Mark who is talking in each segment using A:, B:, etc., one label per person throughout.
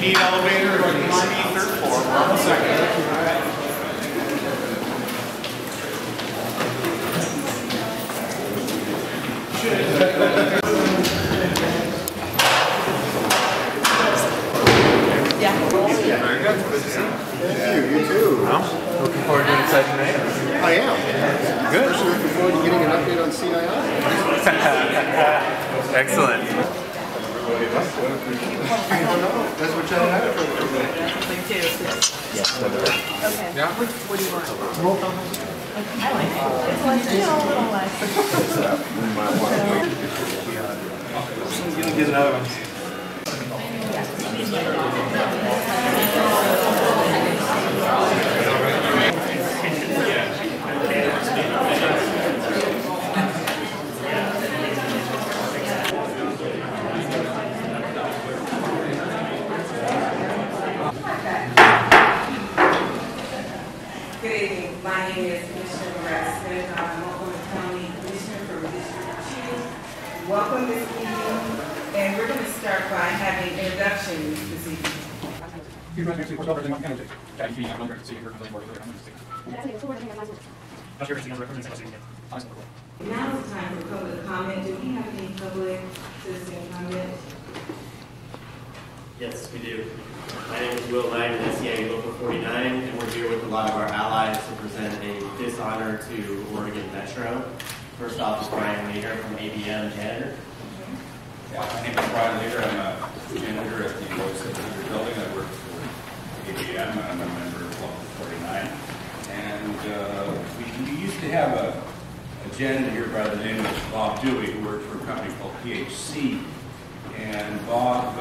A: need elevator or you want me third floor. We're on the second.
B: Very good. Good to see you. Thank you. You too.
A: Well, looking forward to an exciting night.
B: I am. Good. Especially looking forward to getting an update on CII.
A: Excellent.
B: That's what John and I are trying to do.
C: Thank you.
A: Yes.
C: Okay.
A: Yeah.
C: What do you want? I like it. It's less, you know, a little less.
A: Someone's going to get another one.
D: Good evening. My name is Commissioner Smith. I'm Oklahoma County Commissioner for District 2. Welcome this evening, and we're going to start by having introductions this evening. Now it's time for public comment. Do we have any public citizen comment?
E: Yes, we do. My name is Will Knight of SCA Local 49, and we're here with a lot of our allies to present a dishonor to Oregon Metro. First off is Brian Leader from ABM Janitor.
F: Yeah, my name is Brian Leader. I'm a janitor at the Local 700 building. I work for ABM. I'm a member of Local 49. And we used to have a janitor here by the name of Bob Dewey, who worked for a company called PHC. And Bob,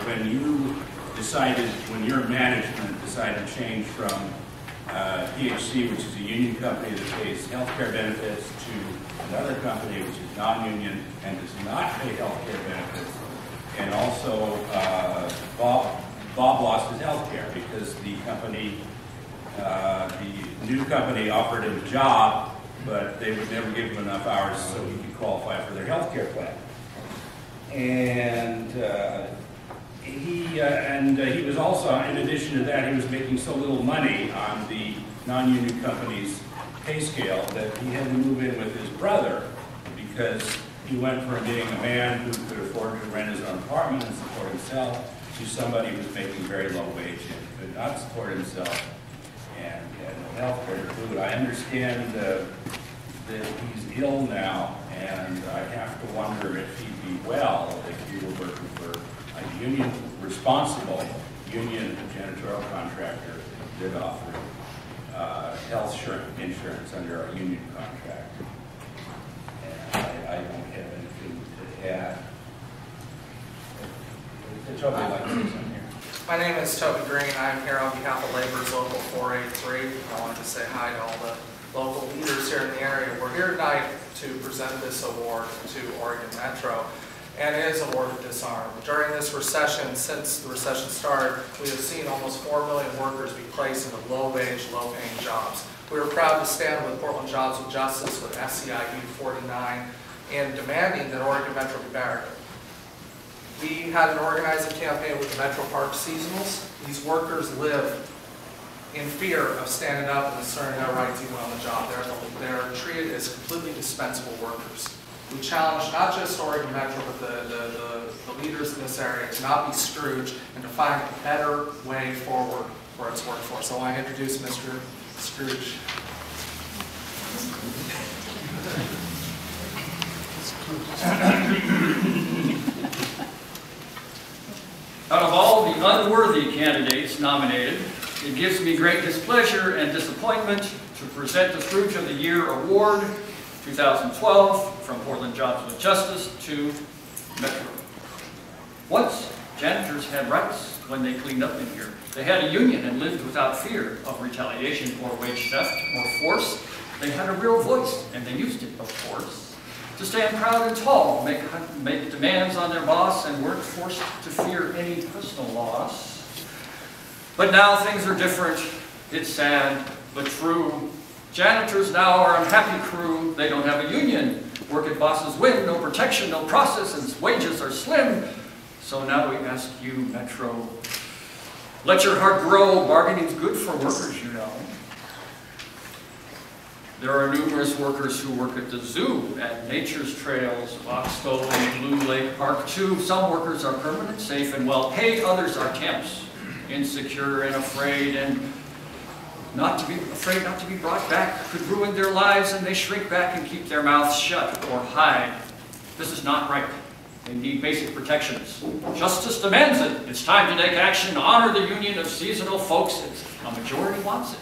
F: when your management decided to change from PHC, which is a union company that pays health care benefits, to another company which is non-union and does not pay health care benefits, and also Bob lost his health care because the company, the new company offered him a job, but they would never give him enough hours so he could qualify for their health care plan. And he was also, in addition to that, he was making so little money on the non-union company's pay scale that he had to move in with his brother because he went from being a man who could afford to rent his own apartment and support himself to somebody who was making very low wage and could not support himself and had no health care to boot. I understand that he's ill now, and I have to wonder if he'd be well if he were working for a union, responsible union janitorial contractor that offered health insurance under our union contract. And I don't have anything to add. Toby, like to say something here.
G: My name is Toby Green. I'm here on behalf of Labor's Local 483. I wanted to say hi to all the local leaders here in the area. We're here tonight to present this award to Oregon Metro, and it is awarded this honor. During this recession, since the recession started, we have seen almost 4 million workers be placed into low-wage, low-paying jobs. We are proud to stand with Portland Jobs with Justice, with SCIU 49, in demanding that Oregon Metro be better. We had an organizing campaign with the Metro Park Seasonals. These workers live in fear of standing up and asserting their rights even on the job. They're treated as completely dispensable workers. We challenge not just Oregon Metro, but the leaders in this area to not be Scrooge and to find a better way forward for its workforce. So I want to introduce Mr. Scrooge.
H: Out of all the unworthy candidates nominated, it gives me great displeasure and disappointment to present the Scrooge of the Year Award 2012 from Portland Jobs with Justice to Metro. Once, janitors had rights when they cleaned up in here. They had a union and lived without fear of retaliation or wage theft or force. They had a real voice, and they used it, of course, to stand proud and tall, make demands on their boss, and weren't forced to fear any personal loss. But now things are different. It's sad, but true. Janitors now are an unhappy crew. They don't have a union. Working bosses win, no protection, no process, and wages are slim. So now we ask you, Metro, Let your heart grow. Bargaining's good for workers, you know. There are numerous workers who work at the zoo, at nature's trails, Oxbow and Blue Lake Park too. Some workers are permanent, safe, and well paid. Others are temps, insecure and afraid, and not to be brought back could ruin their lives, and they shrink back and keep their mouths shut or hide. This is not right. They need basic protections. Justice demands it. It's time to take action. Honor the union of seasonal folks. A majority wants it.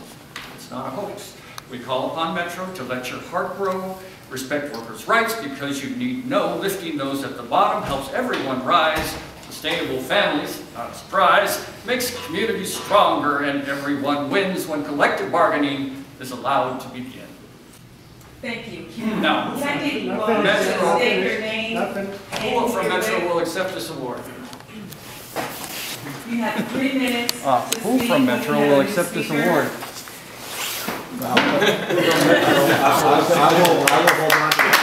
H: It's not a hoax. We call upon Metro to let your heart grow, respect workers' rights, because you need know lifting those at the bottom helps everyone rise. Sustainable families, not a surprise, makes communities stronger, and everyone wins when collective bargaining is allowed to begin.
D: Thank you.
H: Now,
D: Can I get you all to state your name?
H: who from Metro will accept this award?
D: You have 3 minutes.
I: Who from Metro will accept this award?
B: I will hold on to it.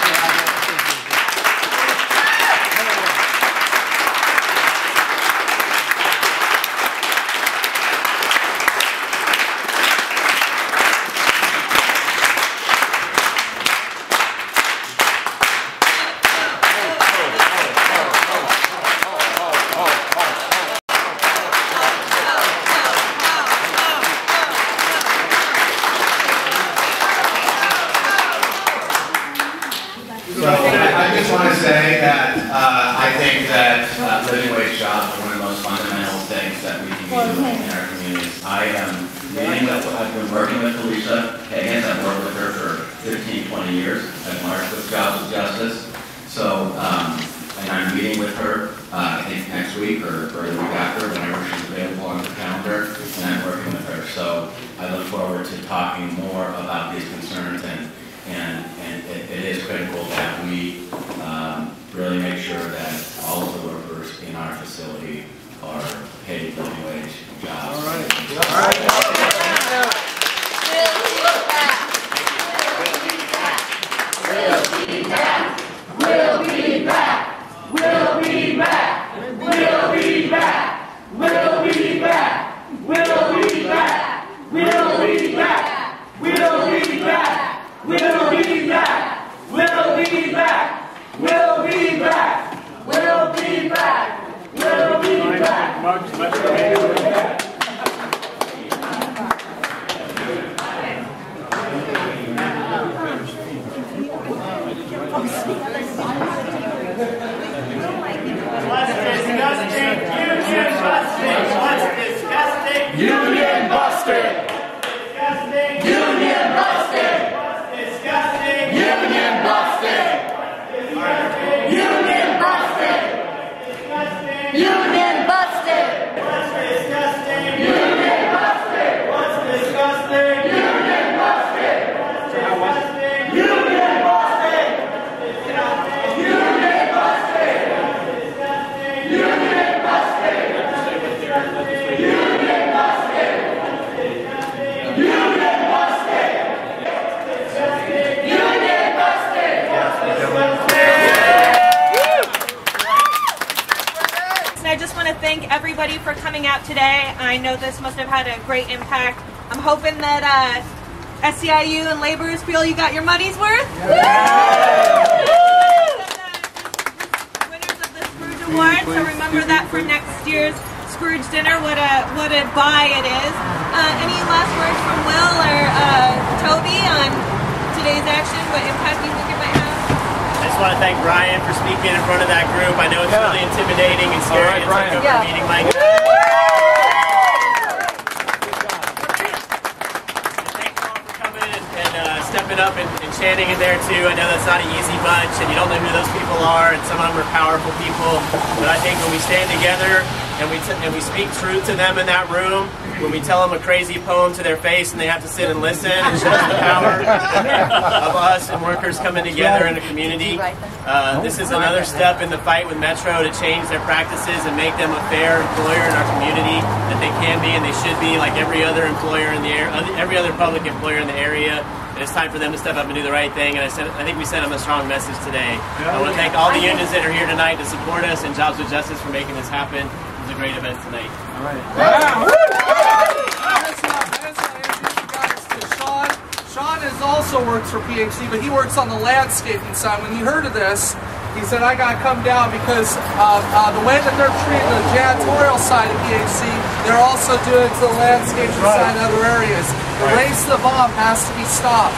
J: I just want to say that I think that living wage jobs are one of the most fundamental things that we can be doing in our communities. I've been working with Felicia Higgins. I've worked with her for 15, 20 years. I've marched with Jobs with Justice. So, and I'm meeting with her, I think next week or the week after, whenever she's available on the calendar, and I'm working with her. So I look forward to talking more about these concerns, and it is critical that we really make sure that all of the workers in our facility are paid living wage jobs. All right.
A: Union busted! Union busted! Union busted! Union busted! Union busted! What's disgusting? Union busted! What's disgusting? Union busted! What's disgusting? Union busted! Union busted! Union busted! Union busted! Union busted! Union busted!
C: I just want to thank everybody for coming out today. I know this must have had a great impact. I'm hoping that SEIU and laborers feel you got your money's worth. Winners of the Scrooge Award, so remember that for next year's Scrooge dinner, what a buy it is. Any last words from Will or Toby on today's action? What impact do you think it might have?
E: I just want to thank Brian for speaking in front of that group. I know it's really intimidating and scary to take over a meeting like that. Thank you all for coming and stepping up and chanting in there too. I know that's not an easy bunch, and you don't know who those people are, and some of them are powerful people. But I think when we stand together and we speak truth to them in that room, when we tell them a crazy poem to their face and they have to sit and listen, it shows the power of us and workers coming together in a community. This is another step in the fight with Metro to change their practices and make them a fair employer in our community that they can be and they should be, like every other employer in the every other public employer in the area. And it's time for them to step up and do the right thing. And I think we sent them a strong message today. I want to thank all the unions that are here tonight to support us and Jobs with Justice for making this happen. was a great event tonight.
I: All right.
G: Sean also works for PHC, but he works on the landscaping side. When he heard of this, he said, I got to come down because the way that they're treating the janitorial side of PHC, they're also doing to the landscaping side in other areas. The race to the bomb has to be stopped.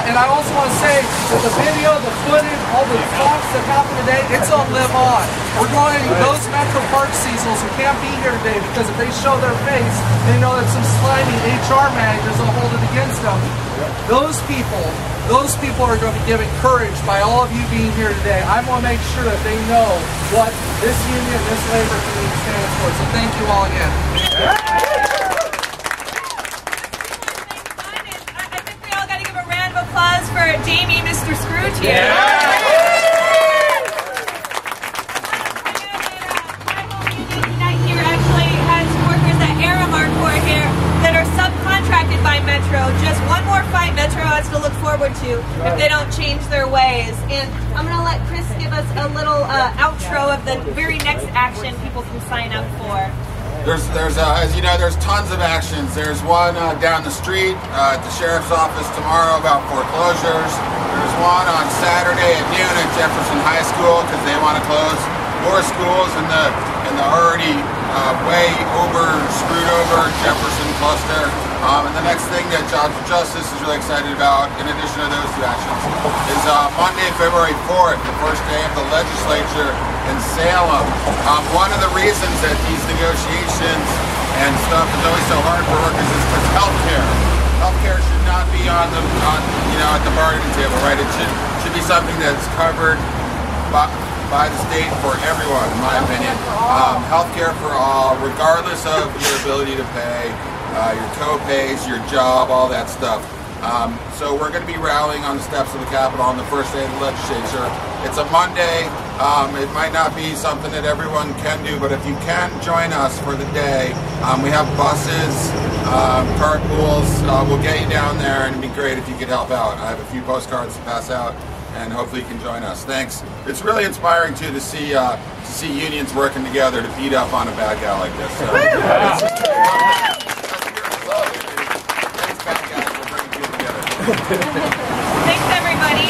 G: And I also want to say that the video, the footage, all the talks that happened today, it's on Live On. We're going, those Metro Park Cecils who can't be here today because if they show their face, they know that some slimy HR managers will hold it against them. Those people are going to be given courage by all of you being here today. I want to make sure that they know what this union, this labor community stands for. So thank you all again.
C: I think we all got to give a round of applause for Jamie, Mr. Scrooge here. My whole union tonight here actually has workers at Aramark who are here that are subcontracted by Metro. Just one more fight Metro has to look forward to if they don't change their ways. And I'm going to let Chris give us a little outro of the very next action people can sign up for.
B: There's as you know, there's tons of actions. There's one down the street at the sheriff's office tomorrow about foreclosures. There's one on Saturday at noon at Jefferson High School because they want to close more schools in the already way screwed over Jefferson cluster. And the next thing that Jobs for Justice is really excited about, in addition to those two actions, is Monday, February 4th, the first day of the legislature in Salem. One of the reasons that these negotiations and stuff is always so hard for workers is because healthcare. Healthcare should not be at the bargaining table, right? It should be something that's covered by the state for everyone, in my opinion. Healthcare for all, regardless of your ability to pay, your co-pays, your job, all that stuff. So we're going to be rallying on the steps of the Capitol on the first day of the legislature. It's a Monday. It might not be something that everyone can do, but if you can join us for the day, we have buses, carpools. We'll get you down there, and it'd be great if you could help out. I have a few postcards to pass out, and hopefully you can join us. Thanks. It's really inspiring too to see unions working together to beat up on a bad guy like this. So, thanks, bad guys, for bringing people together.
C: Thanks, everybody.